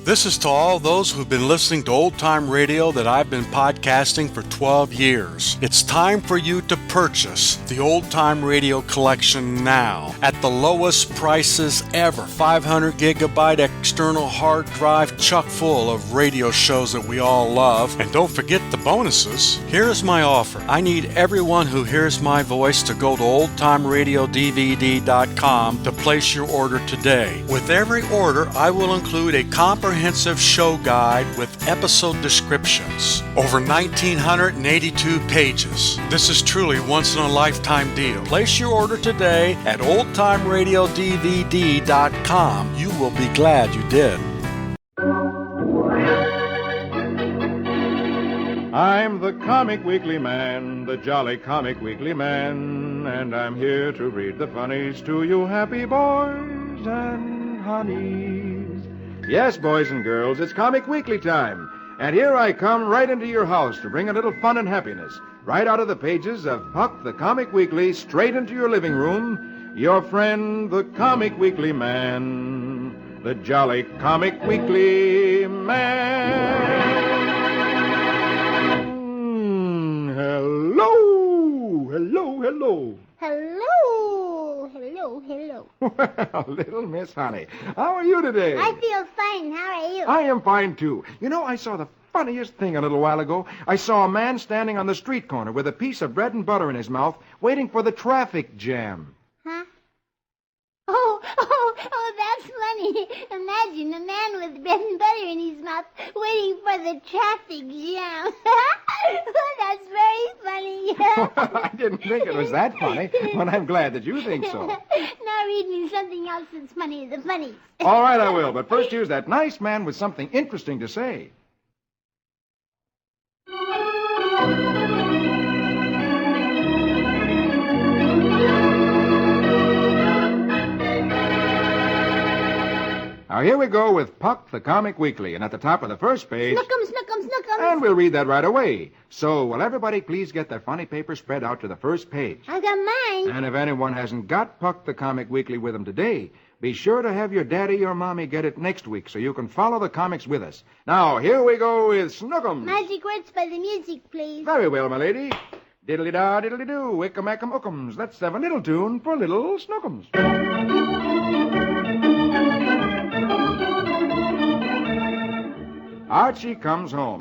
This is to all those who've been listening to old-time radio that I've been podcasting for 12 years. It's time for you to purchase the old-time radio collection now at the lowest prices ever. 500 gigabyte external hard drive chock full of radio shows that we all love. And don't forget the bonuses. Here's my offer. I need everyone who hears my voice to go to oldtimeradiodvd.com to place your order today. With every order, I will include a comprehensive show guide with episode descriptions. Over 1,982 pages. This is truly once-in-a-lifetime deal. Place your order today at oldtimeradiodvd.com. You will be glad you did. I'm the Comic Weekly Man, the jolly Comic Weekly Man, and I'm here to read the funnies to you happy boys and honeys. Yes, boys and girls, it's Comic Weekly time. And here I come right into your house to bring a little fun and happiness. Right out of the pages of Puck the Comic Weekly, straight into your living room. Your friend, the Comic Weekly Man. The jolly Comic Weekly Man. Hello! Hello, hello. Hello, hello, hello. Well, little Miss Honey, how are you today? I feel fine. How are you? I am fine, too. You know, I saw the funniest thing a little while ago. I saw a man standing on the street corner with a piece of bread and butter in his mouth, waiting for the traffic jam. Huh? Oh, that's funny. Imagine a man with bread and butter in his mouth waiting for the traffic jam. That's very funny. I didn't think it was that funny, but I'm glad that you think so. Now read me something else that's funny as the funnies. All right, I will. But first, here's that nice man with something interesting to say. Now, here we go with Puck the Comic Weekly, and at the top of the first page... Snnokums, Snnokums, Snnokums. And we'll read that right away. So, will everybody please get their funny paper spread out to the first page? I got mine. And if anyone hasn't got Puck the Comic Weekly with them today, be sure to have your daddy or mommy get it next week so you can follow the comics with us. Now, here we go with Snnokums. Magic words by the music, please. Very well, my lady. Diddly-da, diddly-do, wickamackam-ookums. Let's have a little tune for little Snnokums. Archie comes home.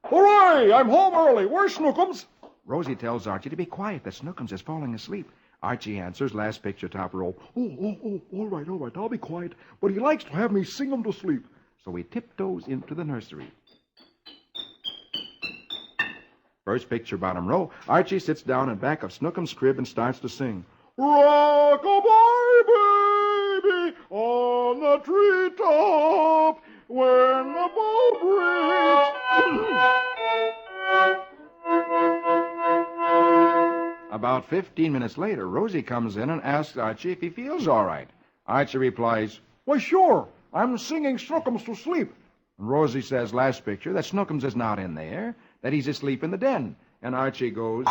Hooray! I'm home early. Where's Snnokums? Rosie tells Archie to be quiet, that Snnokums is falling asleep. Archie answers, last picture, top row. Oh, all right. I'll be quiet. But he likes to have me sing him to sleep. So he tiptoes into the nursery. First picture, bottom row. Archie sits down in back of Snnokums' crib and starts to sing. Rock-a-bye, baby, on the treetop, when the boat breaks. About 15 minutes later, Rosie comes in and asks Archie if he feels all right. Archie replies, Why, sure. I'm singing Snnokums to sleep. and Rosie says, last picture, that Snnokums is not in there, that he's asleep in the den. And Archie goes...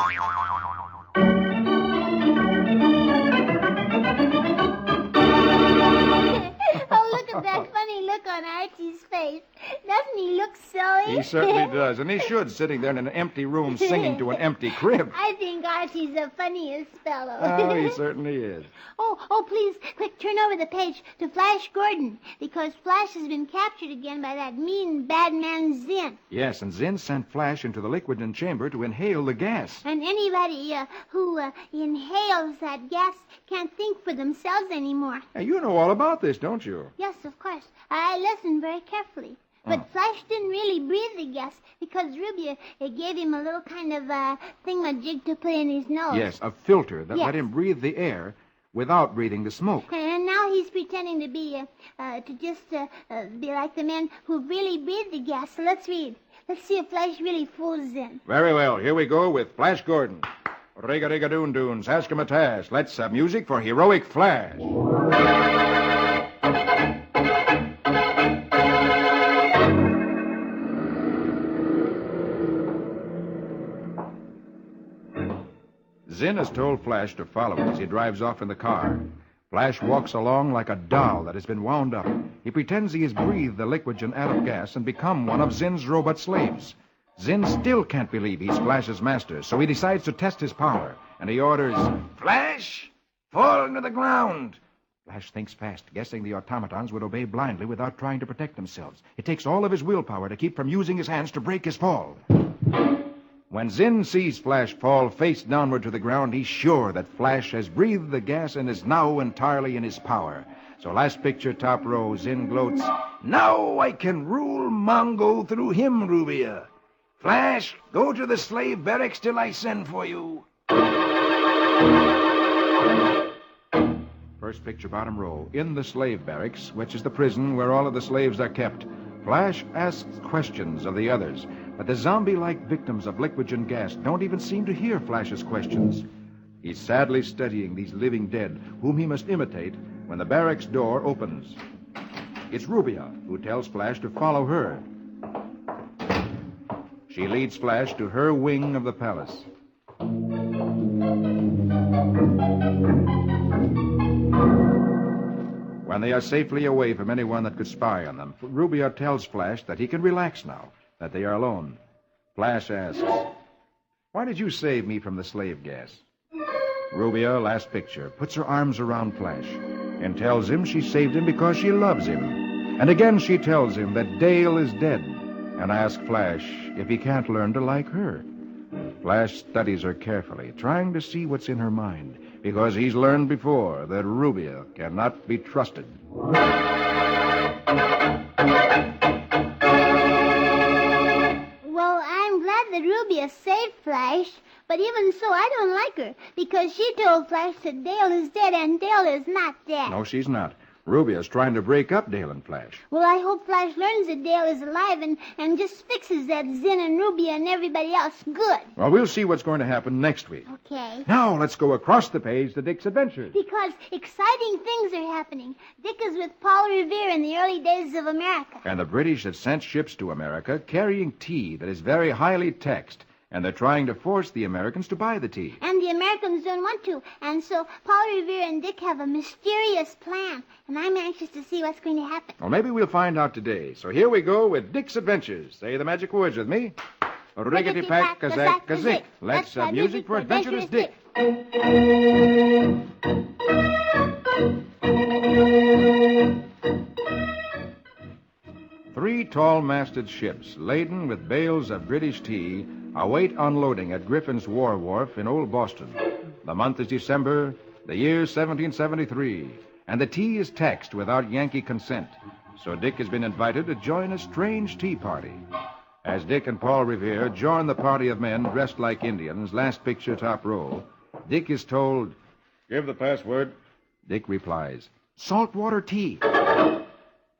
Oh, look at that funny look on Archie's face. Doesn't he look silly? He certainly does, and he should, sitting there in an empty room singing to an empty crib. I think Archie's the funniest fellow. Oh, he certainly is. Oh, please, quick, turn over the page to Flash Gordon, because Flash has been captured again by that mean bad man Zinn. Yes, and Zinn sent Flash into the liquid chamber to inhale the gas. And anybody who inhales that gas can't think for themselves anymore. Hey, you know all about this, don't you? Yes, of course. I listened very carefully. But Flash didn't really breathe the gas because Ruby gave him a little kind of thingamajig to put in his nose. Yes, a filter that Yes. let him breathe the air without breathing the smoke. And now he's pretending to be, be like the men who really breathe the gas. So let's read. Let's see if Flash really fools Zinn. Very well, here we go with Flash Gordon. Riga-riga-doon-doons, ask-a-matash. Let's have music for Heroic Flash. Zinn has told Flash to follow him as he drives off in the car. Flash walks along like a doll that has been wound up. He pretends he has breathed the liquid and atom gas and become one of Zinn's robot slaves. Zinn still can't believe he's Flash's master, so he decides to test his power, and he orders, "Flash, fall into the ground." Flash thinks fast, guessing the automatons would obey blindly without trying to protect themselves. It takes all of his willpower to keep from using his hands to break his fall. When Zinn sees Flash fall face downward to the ground, he's sure that Flash has breathed the gas and is now entirely in his power. So last picture, top row, Zinn gloats, "Now I can rule Mongo through him, Rubia. Flash, go to the slave barracks till I send for you." First picture, bottom row. In the slave barracks, which is the prison where all of the slaves are kept, Flash asks questions of the others, but the zombie-like victims of liquid gas don't even seem to hear Flash's questions. He's sadly studying these living dead, whom he must imitate when the barracks door opens. It's Rubia, who tells Flash to follow her. She leads Flash to her wing of the palace. When they are safely away from anyone that could spy on them, Rubia tells Flash that he can relax now, that they are alone. Flash asks, "Why did you save me from the slave gas?" Rubia, last picture, puts her arms around Flash and tells him she saved him because she loves him. And again she tells him that Dale is dead and asks Flash if he can't learn to like her. Flash studies her carefully, trying to see what's in her mind, because he's learned before that Rubia cannot be trusted. Well, I'm glad that Rubia saved Flash, but even so, I don't like her, because she told Flash that Dale is dead, and Dale is not dead. No, she's not. Rubia's trying to break up Dale and Flash. Well, I hope Flash learns that Dale is alive and just fixes that Zinn and Rubia and everybody else good. Well, we'll see what's going to happen next week. Okay. Now, let's go across the page to Dick's Adventures. Because exciting things are happening. Dick is with Paul Revere in the early days of America. And the British have sent ships to America carrying tea that is very highly taxed, and they're trying to force the Americans to buy the tea. And the Americans don't want to. And so Paul Revere and Dick have a mysterious plan. And I'm anxious to see what's going to happen. Well, maybe we'll find out today. So here we go with Dick's Adventures. Say the magic words with me. Riggity-pack-a-zack-a-zick. Let's have music for Adventurous Dick. 3 tall-masted ships laden with bales of British tea await unloading at Griffin's War Wharf in Old Boston. The month is December, the year 1773, and the tea is taxed without Yankee consent. So Dick has been invited to join a strange tea party. As Dick and Paul Revere join the party of men dressed like Indians, last picture, top row, Dick is told, Give the password. Dick replies, "Saltwater tea."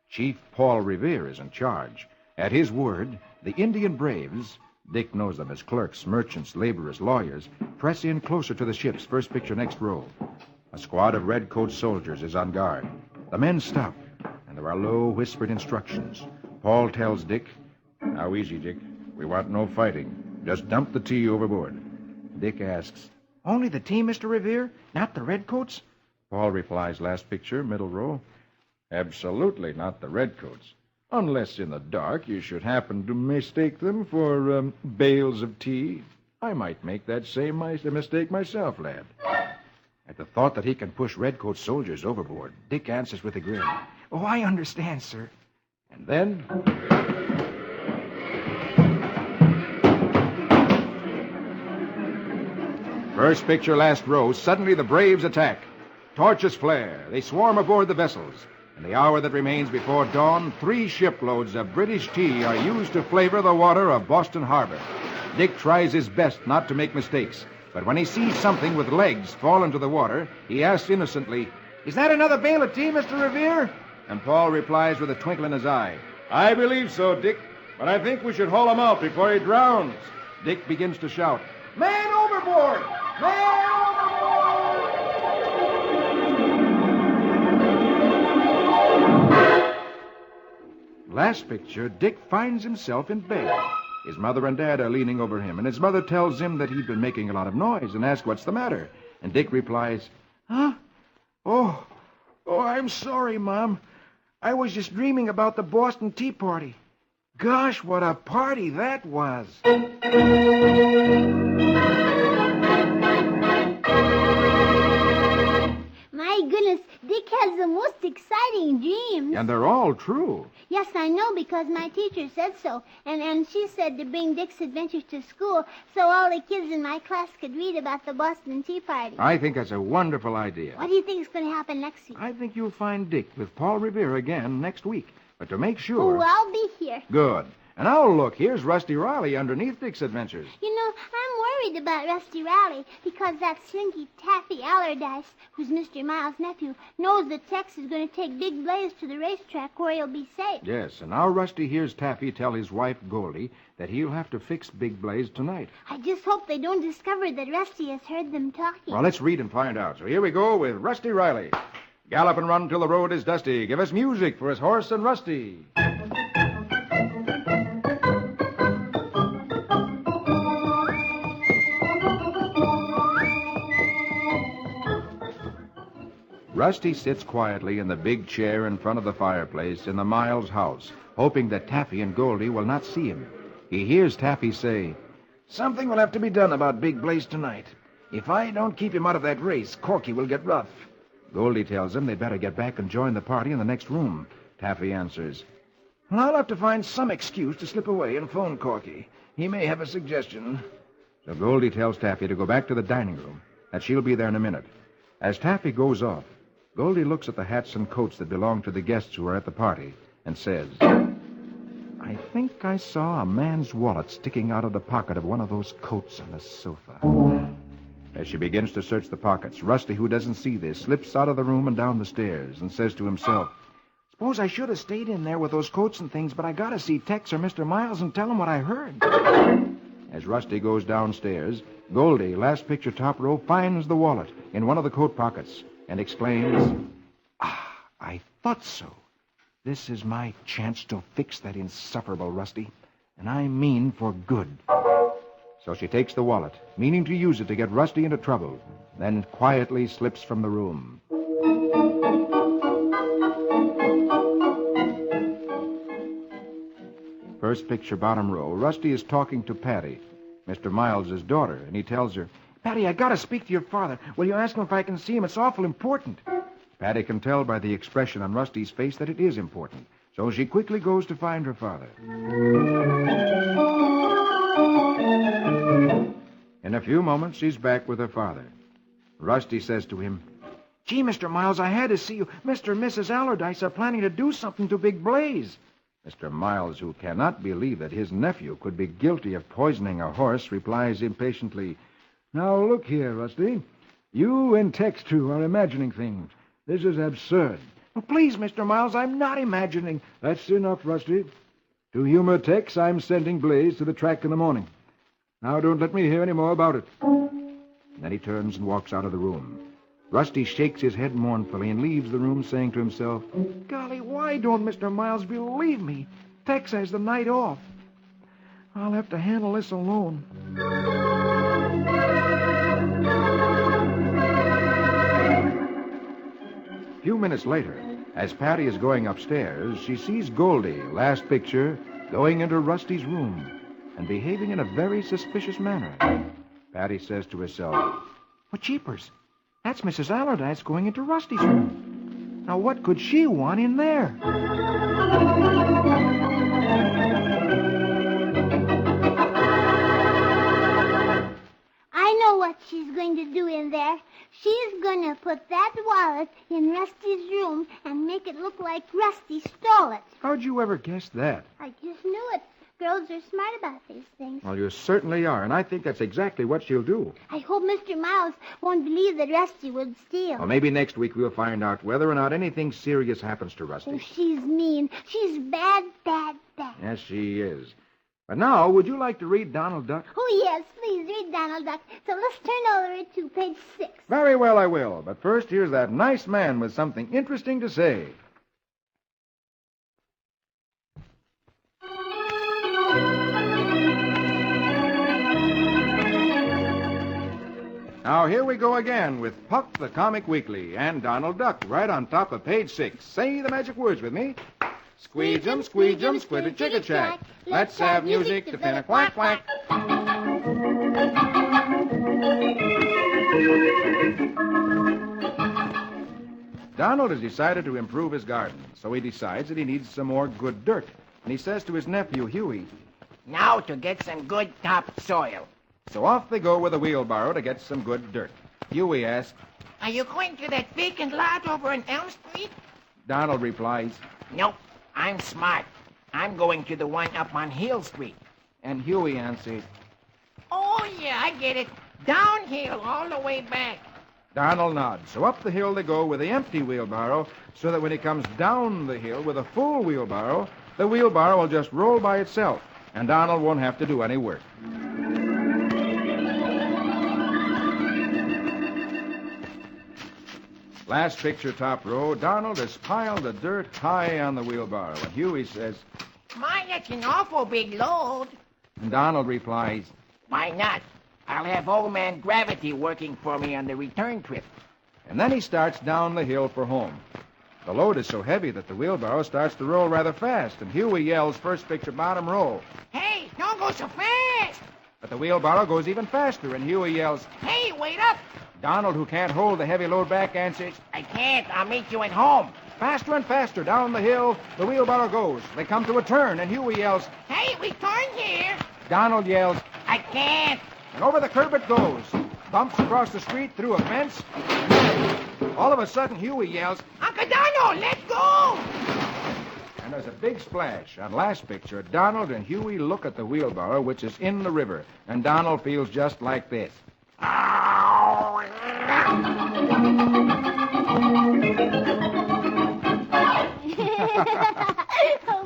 Chief Paul Revere is in charge. At his word, the Indian braves, Dick knows them as clerks, merchants, laborers, lawyers, press in closer to the ships. First picture, next row. A squad of red-coat soldiers is on guard. The men stop, and there are low, whispered instructions. Paul tells Dick, "Now easy, Dick. We want no fighting. Just dump the tea overboard." Dick asks, "Only the tea, Mr. Revere? Not the redcoats?" Paul replies, last picture, middle row, "Absolutely not the redcoats. Unless in the dark you should happen to mistake them for bales of tea. I might make that same mistake myself, lad." At the thought that he can push redcoat soldiers overboard, Dick answers with a grin, "Oh, I understand, sir." And then... First picture, last row, suddenly the braves attack. Torches flare. They swarm aboard the vessels. In the hour that remains before dawn, 3 shiploads of British tea are used to flavor the water of Boston Harbor. Dick tries his best not to make mistakes, but when he sees something with legs fall into the water, he asks innocently, "Is that another bale of tea, Mr. Revere?" And Paul replies with a twinkle in his eye, I believe so, Dick. But I think we should haul him out before he drowns. Dick begins to shout, "Man overboard! Man overboard!" Last picture, Dick finds himself in bed. His mother and dad are leaning over him, and his mother tells him that he's been making a lot of noise and asks what's the matter. And Dick replies, "Huh? Oh, I'm sorry, Mom. I was just dreaming about the Boston Tea Party. Gosh, what a party that was. My goodness, Dick has the most exciting dreams. And they're all true. Yes, I know, because my teacher said so. And she said to bring Dick's adventures to school so all the kids in my class could read about the Boston Tea Party. I think that's a wonderful idea. What do you think is going to happen next week? I think you'll find Dick with Paul Revere again next week. But to make sure... Oh, I'll be here. Good. And now look, here's Rusty Riley underneath Dick's adventures. You know, I'm worried about Rusty Riley because that slinky Taffy Allardyce, who's Mr. Miles' nephew, knows that Tex is going to take Big Blaze to the racetrack where he'll be safe. Yes, and now Rusty hears Taffy tell his wife, Goldie, that he'll have to fix Big Blaze tonight. I just hope they don't discover that Rusty has heard them talking. Well, let's read and find out. So here we go with Rusty Riley. Gallop and run till the road is dusty. Give us music for his horse and Rusty. Rusty sits quietly in the big chair in front of the fireplace in the Miles house, hoping that Taffy and Goldie will not see him. He hears Taffy say, "Something will have to be done about Big Blaze tonight. If I don't keep him out of that race, Corky will get rough." Goldie tells him they'd better get back and join the party in the next room. Taffy answers, "Well, I'll have to find some excuse to slip away and phone Corky. He may have a suggestion." So Goldie tells Taffy to go back to the dining room, that she'll be there in a minute. As Taffy goes off, Goldie looks at the hats and coats that belong to the guests who are at the party and says, "I think I saw a man's wallet sticking out of the pocket of one of those coats on the sofa." As she begins to search the pockets, Rusty, who doesn't see this, slips out of the room and down the stairs and says to himself, "Suppose I should have stayed in there with those coats and things, but I gotta see Tex or Mr. Miles and tell them what I heard." As Rusty goes downstairs, Goldie, last picture top row, finds the wallet in one of the coat pockets and exclaims, "Ah, I thought so. This is my chance to fix that insufferable Rusty, and I mean for good." So she takes the wallet, meaning to use it to get Rusty into trouble, then quietly slips from the room. First picture, bottom row, Rusty is talking to Patty, Mr. Miles' daughter, and he tells her, "Patty, I gotta speak to your father. Will you ask him if I can see him? It's awful important." Patty can tell by the expression on Rusty's face that it is important, so she quickly goes to find her father. In a few moments, she's back with her father. Rusty says to him, "Gee, Mr. Miles, I had to see you. Mr. and Mrs. Allardyce are planning to do something to Big Blaze." Mr. Miles, who cannot believe that his nephew could be guilty of poisoning a horse, replies impatiently, Now, look here, Rusty. You and Tex, too, are imagining things. This is absurd. "Oh, please, Mr. Miles, I'm not imagining." That's enough, Rusty. To humor Tex, I'm sending Blaze to the track in the morning. Now, don't let me hear any more about it. Then he turns and walks out of the room. Rusty shakes his head mournfully and leaves the room, saying to himself, "Golly, why don't Mr. Miles believe me? Tex has the night off. I'll have to handle this alone." A few minutes later, as Patty is going upstairs, she sees Goldie, last picture, going into Rusty's room and behaving in a very suspicious manner. Patty says to herself, "Well, jeepers, that's Mrs. Allardyce going into Rusty's room. Now, what could she want in there?" I know what she's going to do in there. She's going to put that wallet in Rusty's room and make it look like Rusty stole it. "How'd you ever guess that?" I just knew it. Girls are smart about these things. "Well, you certainly are, and I think that's exactly what she'll do." I hope Mr. Miles won't believe that Rusty would steal. Well, maybe next week we'll find out whether or not anything serious happens to Oh, Rusty. she's mean. She's bad, bad, bad. Yes, she is. But now, would you like to read Donald Duck? Oh, yes, please read Donald Duck. So let's turn over to page 6. Very well, I will. But first, here's that nice man with something interesting to say. Now, Now, here we go again with Puck the Comic Weekly and Donald Duck right on top of page 6. Say the magic words with me. Squeege-em, squeege-em, squitter-chicka-chack. Let's have music to pin a quack-quack. Donald has decided to improve his garden, so he decides that he needs some more good dirt. And he says to his nephew, Huey, Now to get some good topsoil. so off they go with a wheelbarrow to get some good dirt. Huey asks, Are you going to that vacant lot over on Elm Street? Donald replies, Nope, I'm smart. I'm going to the one up on Hill Street. and Huey answers, Oh, yeah, I get it. Downhill all the way back. Donald nods. So up the hill they go with the empty wheelbarrow, so that when he comes down the hill with a full wheelbarrow, the wheelbarrow will just roll by itself, and Donald won't have to do any work. Last picture, top row. Donald has piled the dirt high on the wheelbarrow, and Huey says, My, that's an awful big load. and Donald replies, Why not? I'll have old man Gravity working for me on the return trip. and then he starts down the hill for home. The load is so heavy that the wheelbarrow starts to roll rather fast, and Huey yells, first picture, bottom row. Hey, don't go so fast. But the wheelbarrow goes even faster, and Huey yells. Hey, wait up. Donald, who can't hold the heavy load back, answers. I can't. I'll meet you at home. Faster and faster down the hill, the wheelbarrow goes. They come to a turn, and Huey yells. Hey, we turn here. Donald yells. I can't. And over the curb it goes. Bumps across the street, through a fence. All of a sudden, Huey yells. Uncle Donald, let go. And there's a big splash. On last picture, Donald and Huey look at the wheelbarrow, which is in the river. And Donald feels just like this.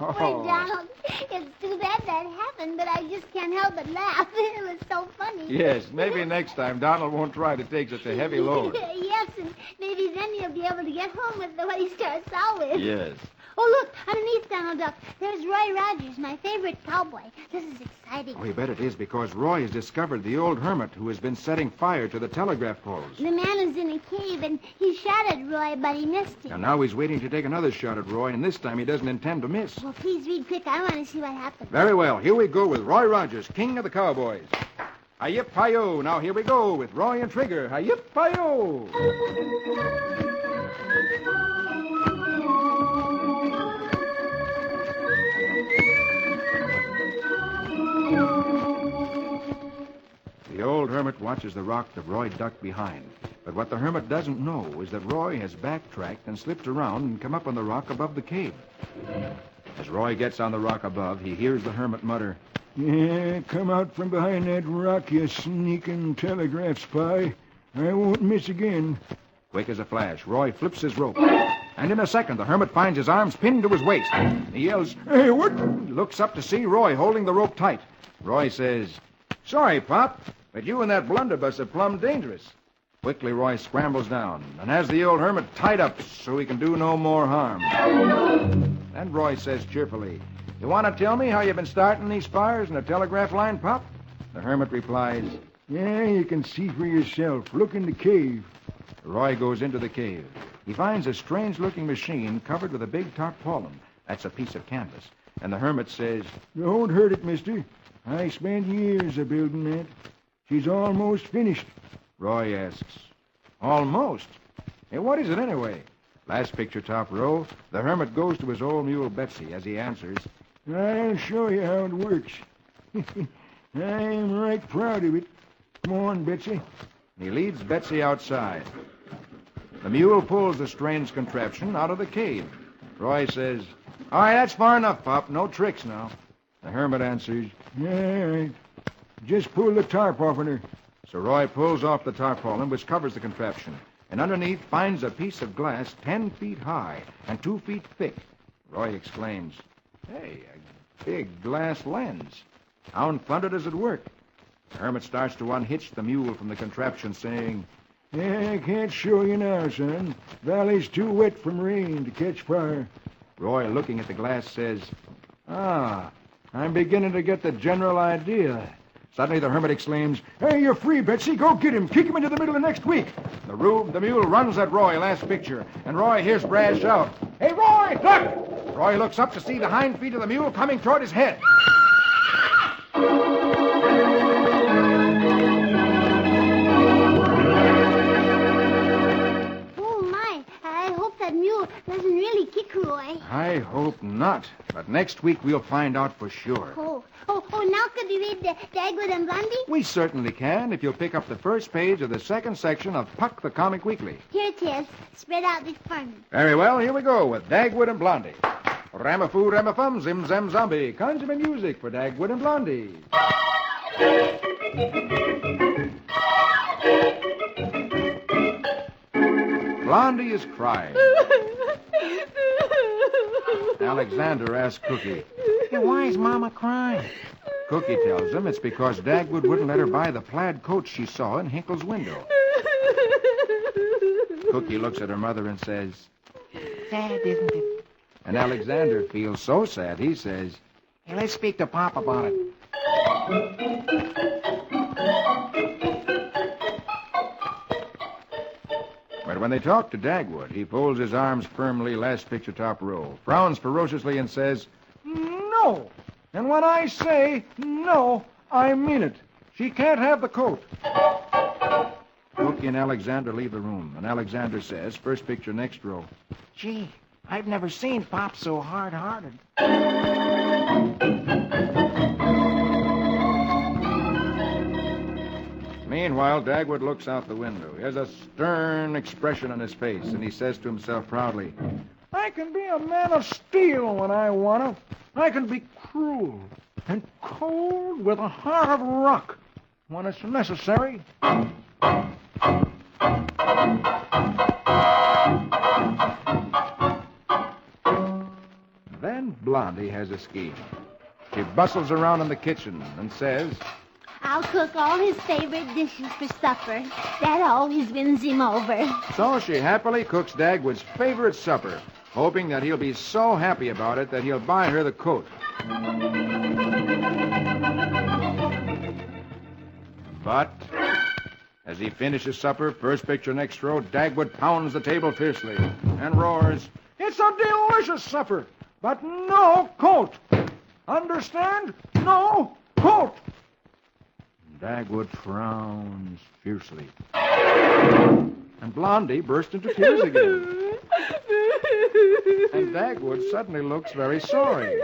Oh, poor Donald. It's too bad that happened, but I just can't help but laugh. It was so funny. Yes, maybe next time Donald won't try to take such a heavy load. Yes, and maybe then he'll be able to get home with what he starts out with. Yes. Oh, look, underneath Donald Duck, there's Roy Rogers, my favorite cowboy. This is exciting. We bet it is because Roy has discovered the old hermit who has been setting fire to the telegraph poles. The man is in a cave, and he shot at Roy, but he missed him. And now he's waiting to take another shot at Roy, and this time he doesn't intend to miss. Well, please read quick. I want to see what happens. Very well. Here we go with Roy Rogers, king of the cowboys. Hi-yip-hi-yo. Now here we go with Roy and Trigger. Hi-yip-hi-yo. The old hermit watches the rock that Roy ducked behind. But what the hermit doesn't know is that Roy has backtracked and slipped around and come up on the rock above the cave. As Roy gets on the rock above, he hears the hermit mutter, Yeah, come out from behind that rock, you sneaking telegraph spy. I won't miss again. Quick as a flash, Roy flips his rope. And in a second, the hermit finds his arms pinned to his waist. He yells, Hey, what? He looks up to see Roy holding the rope tight. Roy says, Sorry, Pop, but you and that blunderbuss are plumb dangerous. Quickly, Roy scrambles down and has the old hermit tied up so he can do no more harm. Then Roy says cheerfully, You want to tell me how you've been starting these fires in the telegraph line, Pop? The hermit replies, Yeah, you can see for yourself. Look in the cave. Roy goes into the cave. He finds a strange-looking machine covered with a big tarpaulin. That's a piece of canvas. And the hermit says, Don't hurt it, mister. I spent years a-building that. She's almost finished. Roy asks, Almost? Hey, what is it anyway? Last picture, top row. The hermit goes to his old mule Betsy as he answers, I'll show you how it works. I'm right proud of it. Come on, Betsy. He leads Betsy outside. The mule pulls the strange contraption out of the cave. Roy says, All right, that's far enough, Pop. No tricks now. The hermit answers, All right. Just pull the tarp off on her. So Roy pulls off the tarpaulin, which covers the contraption, and underneath finds a piece of glass 10 feet high and 2 feet thick. Roy exclaims, Hey, a big glass lens. How in thunder does it work? The hermit starts to unhitch the mule from the contraption, saying, I can't show you now, son. Valley's too wet from rain to catch fire. Roy, looking at the glass, says, I'm beginning to get the general idea. Suddenly the hermit exclaims, "Hey, you're free, Betsy. Go get him. Kick him into the middle of next week." The mule runs at Roy, last picture, and Roy hears Brad shout, "Hey, Roy, duck!" Roy looks up to see the hind feet of the mule coming toward his head. Oh, my. I hope that mule doesn't really kick Roy. I hope not. But next week we'll find out for sure. Now could we read Dagwood and Blondie? We certainly can if you'll pick up the first page of the second section of Puck the Comic Weekly. Here it is. Spread out before me. Very well, here we go with Dagwood and Blondie. Ramafoo, ramafum, zim, zam, zombie. Consummate music for Dagwood and Blondie. Blondie is crying. Alexander asks Cookie. Hey, why is Mama crying? Cookie tells him it's because Dagwood wouldn't let her buy the plaid coat she saw in Hinkle's window. Cookie looks at her mother and says, Sad, isn't it? and Alexander feels so sad, he says, Hey, let's speak to Pop about it. But when they talk to Dagwood, he folds his arms firmly, last picture top row, frowns ferociously and says, No. And when I say no, I mean it. She can't have the coat. Cookie and Alexander leave the room, and Alexander says, first picture next row, Gee, I've never seen Pop so hard-hearted. Meanwhile, Dagwood looks out the window. He has a stern expression on his face, and he says to himself proudly, I can be a man of steel when I want to. I can be cruel and cold with a heart of rock when it's necessary. Then Blondie has a scheme. She bustles around in the kitchen and says, I'll cook all his favorite dishes for supper. That always wins him over. So she happily cooks Dagwood's favorite supper, hoping that he'll be so happy about it that he'll buy her the coat. But as he finishes supper, first picture next row, Dagwood pounds the table fiercely and roars, It's a delicious supper, but no coat. Understand? No coat. Dagwood frowns fiercely. And Blondie burst into tears again. And Dagwood suddenly looks very sorry.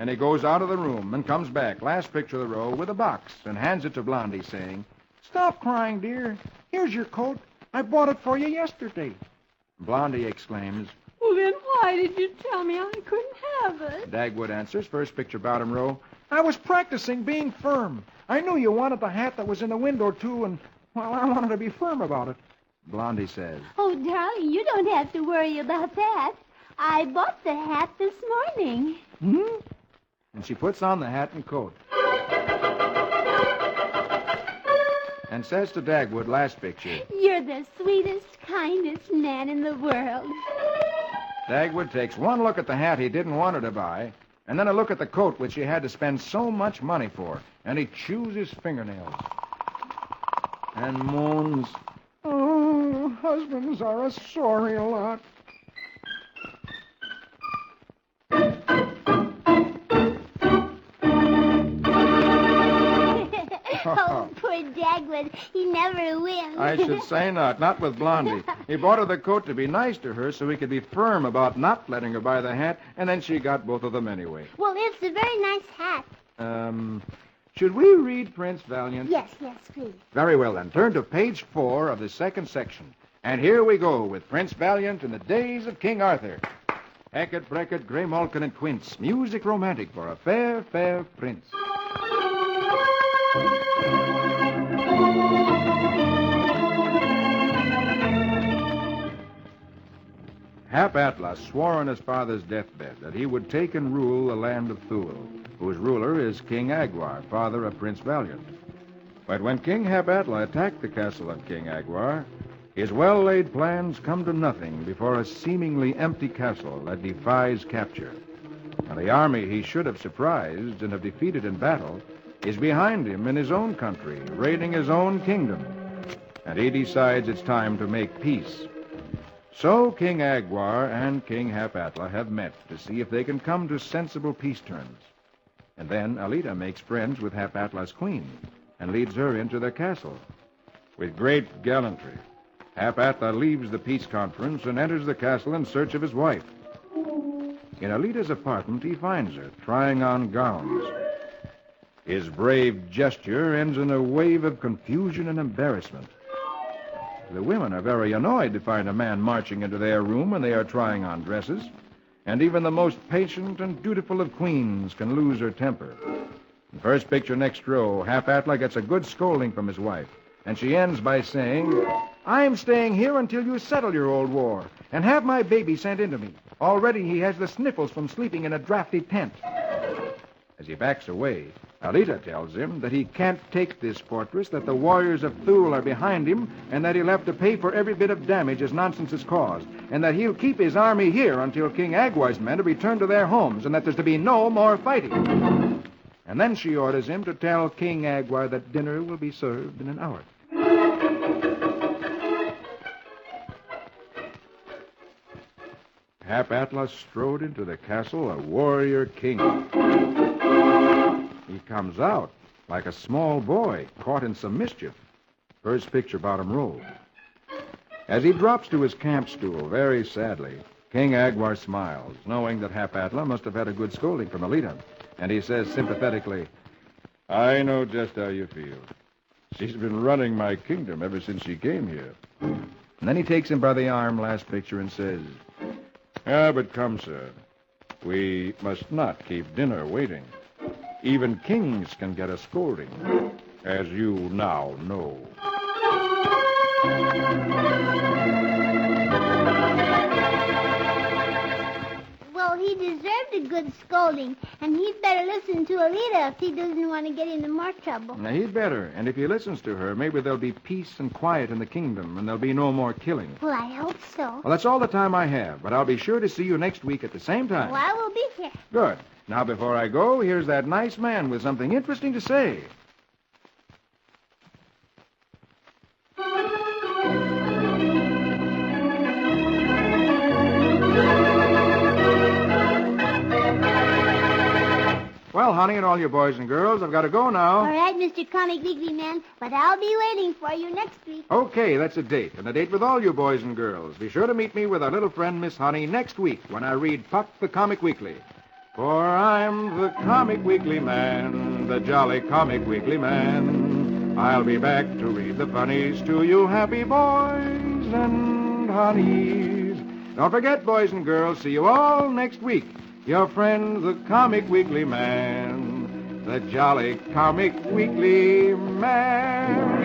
And he goes out of the room and comes back, last picture of the row, with a box and hands it to Blondie, saying, Stop crying, dear. Here's your coat. I bought it for you yesterday. Blondie exclaims, Well, then why did you tell me I couldn't have it? Dagwood answers, first picture bottom row, I was practicing being firm. I knew you wanted the hat that was in the window, too, and, well, I wanted to be firm about it. Blondie says, Oh, darling, you don't have to worry about that. I bought the hat this morning. and she puts on the hat and coat. And says to Dagwood, last picture, You're the sweetest, kindest man in the world. Dagwood takes one look at the hat he didn't want her to buy, and then a look at the coat which he had to spend so much money for, and he chews his fingernails and moans, Oh, husbands are a sorry lot. Oh, poor Dagwood. He never wins. I should say not with Blondie. He bought her the coat to be nice to her so he could be firm about not letting her buy the hat, and then she got both of them anyway. Well, it's a very nice hat. Should we read Prince Valiant? Yes, please. Very well, then. Turn to page 4 of the second section. And here we go with Prince Valiant in the days of King Arthur. Hackett, Brackett, Grey Malkin, and Quince. Music romantic for a fair, fair prince. Hap Atlas swore on his father's deathbed that he would take and rule the land of Thule, whose ruler is King Agwar, father of Prince Valiant. But when King Hap Atlas attacked the castle of King Agwar, his well-laid plans come to nothing before a seemingly empty castle that defies capture. And the army he should have surprised and have defeated in battle is behind him in his own country, raiding his own kingdom. And he decides it's time to make peace. So King Agwar and King Hap-Atla have met to see if they can come to sensible peace terms. And then Alita makes friends with Hap-Atla's queen and leads her into their castle. With great gallantry, Hap-Atla leaves the peace conference and enters the castle in search of his wife. In Alita's apartment, he finds her, trying on gowns. His brave gesture ends in a wave of confusion and embarrassment. The women are very annoyed to find a man marching into their room when they are trying on dresses, and even the most patient and dutiful of queens can lose her temper. In the first picture next row, Hap-Atla gets a good scolding from his wife, and she ends by saying, "I'm staying here until you settle your old war and have my baby sent into me. Already he has the sniffles from sleeping in a drafty tent." As he backs away, Alita tells him that he can't take this fortress, that the warriors of Thule are behind him, and that he'll have to pay for every bit of damage his nonsense has caused, and that he'll keep his army here until King Agwar's men have returned to their homes, and that there's to be no more fighting. And then she orders him to tell King Agwar that dinner will be served in an hour. Hap-Atla strode into the castle a warrior king. He comes out like a small boy caught in some mischief. First picture, bottom row. As he drops to his camp stool very sadly, King Agwar smiles, knowing that Hap-Atla must have had a good scolding from Alita. And he says sympathetically, I know just how you feel. She's been running my kingdom ever since she came here. And then he takes him by the arm, last picture, and says, But come, sir. We must not keep dinner waiting. Even kings can get a scolding, as you now know. Well, he deserved a good scolding, and he'd better listen to Alita if he doesn't want to get into more trouble. Now, he'd better. And if he listens to her, maybe there'll be peace and quiet in the kingdom, and there'll be no more killing. Well, I hope so. Well, that's all the time I have, but I'll be sure to see you next week at the same time. Well, I will be here. Good. Now, before I go, here's that nice man with something interesting to say. Well, honey, and all you boys and girls, I've got to go now. All right, Mr. Comic Weekly Man, but I'll be waiting for you next week. Okay, that's a date, and a date with all you boys and girls. Be sure to meet me with our little friend, Miss Honey, next week when I read Puck the Comic Weekly. For I'm the Comic Weekly Man, the jolly Comic Weekly Man. I'll be back to read the funnies to you happy boys and honeys. Don't forget, boys and girls, see you all next week. Your friend, the Comic Weekly Man, the jolly Comic Weekly Man.